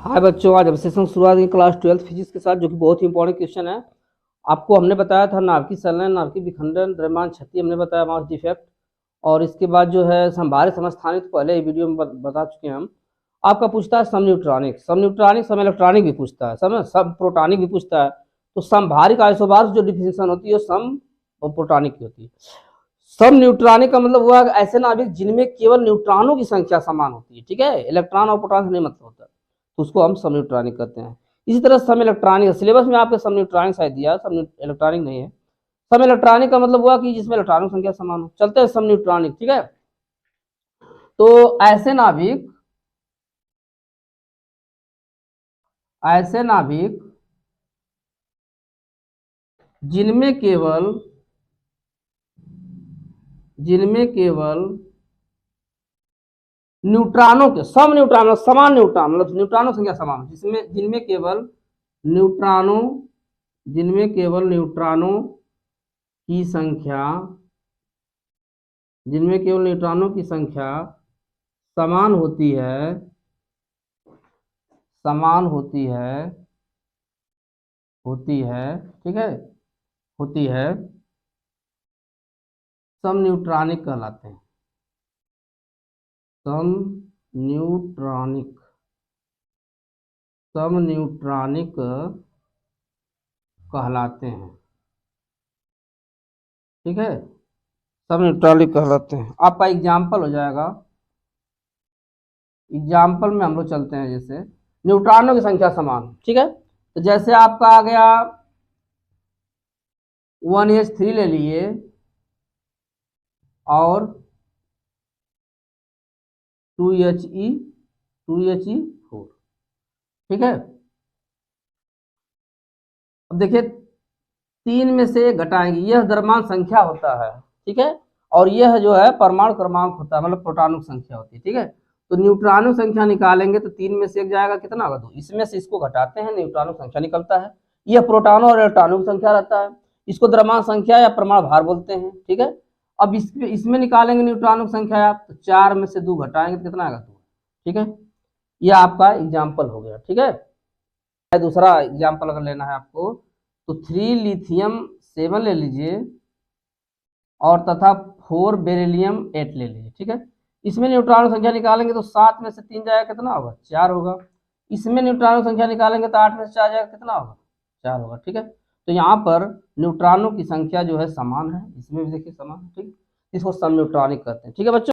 हाय बच्चों, आज अब सेशन शुरुआत की क्लास 12 फिजिक्स के साथ, जो कि बहुत ही इंपॉर्टेंट क्वेश्चन है। आपको हमने बताया था नाभिकीय संलयन, नाभिकीय विखंडन, द्रव्यमान क्षति हमने बताया, मास डिफेक्ट। और इसके बाद जो है संभारित समस्थानिक, तो पहले वीडियो में बता चुके हैं हम। आपका पूछता है सम न्यूट्रॉनिक, सम न्यूट्रॉनिक, सम इलेक्ट्रॉनिक भी पूछता है, सब प्रोटॉनिक भी पूछता है। तो संभारित आइसोबार्स जो डिफिनेशन होती है सम और प्रोटॉनिक की होती है। सम न्यूट्रॉनिक का मतलब हुआ ऐसे नाभिक जिनमें केवल न्यूट्रॉनों की संख्या समान होती है, ठीक है, इलेक्ट्रॉन और प्रोटॉन से नहीं मतलब होता, तो उसको हम सम न्यूट्रॉनिक कहते हैं। इसी तरह सम इलेक्ट्रॉनिक, सिलेबस में आपके सम न्यूट्रॉनिक शायद दिया, सम इलेक्ट्रॉनिक नहीं है। सम इलेक्ट्रॉनिक का मतलब हुआ कि जिसमें इलेक्ट्रॉनों की संख्या समान हो। चलते हैं सम न्यूट्रॉनिक, ठीक है। तो ऐसे नाभिक जिनमें केवल न्यूट्रॉनों के सम न्यूट्रॉन समान न्यूट्रॉन, मतलब न्यूट्रॉनों संख्या समान, जिनमें केवल न्यूट्रॉनों की संख्या समान होती है, ठीक है, होती है, सम न्यूट्रॉनिक कहलाते हैं। सम न्यूट्रॉनिक कहलाते हैं, ठीक है, सब न्यूट्रॉनिक कहलाते हैं। आपका एग्जाम्पल हो जाएगा, एग्जाम्पल में हम लोग चलते हैं। जैसे न्यूट्रॉनों की संख्या समान, ठीक है, तो जैसे आपका आ गया 1H3 ले लिए और 2He4, ठीक है। अब देखिए, 3 में से घटाएंगे, यह द्रव्यमान संख्या होता है, ठीक है, और यह जो है परमाणु क्रमांक होता है, मतलब प्रोटॉनों संख्या होती है, ठीक है। तो न्यूट्रॉनों संख्या निकालेंगे तो 3 में से एक जाएगा, कितना होगा 2, इसमें से इसको घटाते हैं, न्यूट्रॉनों संख्या निकलता है। यह प्रोटॉनों और इलेक्ट्रॉनों की संख्या रहता है, इसको द्रव्यमान संख्या या परमाणु भार बोलते हैं, ठीक है। अब इसमें निकालेंगे न्यूट्रॉनों की संख्या आप, तो 4 में से 2 घटाएंगे तो कितना आएगा 2, ठीक है। यह आपका एग्जाम्पल हो गया, ठीक है। दूसरा एग्जाम्पल अगर लेना है आपको, तो 3 लिथियम 7 ले लीजिए और तथा 4 बेरिलियम 8 ले लीजिए, ठीक है। इसमें न्यूट्रॉन संख्या निकालेंगे तो 7 में से 3 जाएगा, कितना होगा 4 होगा। इसमें न्यूट्रॉन संख्या निकालेंगे तो 8 में से 4 जाएगा, कितना होगा 4 होगा, ठीक है। तो यहाँ पर न्यूट्रॉनों की संख्या जो है समान है, इसमें भी देखिए समान है, ठीक, इसको सम न्यूट्रॉनिक कहते हैं, ठीक है बच्चों।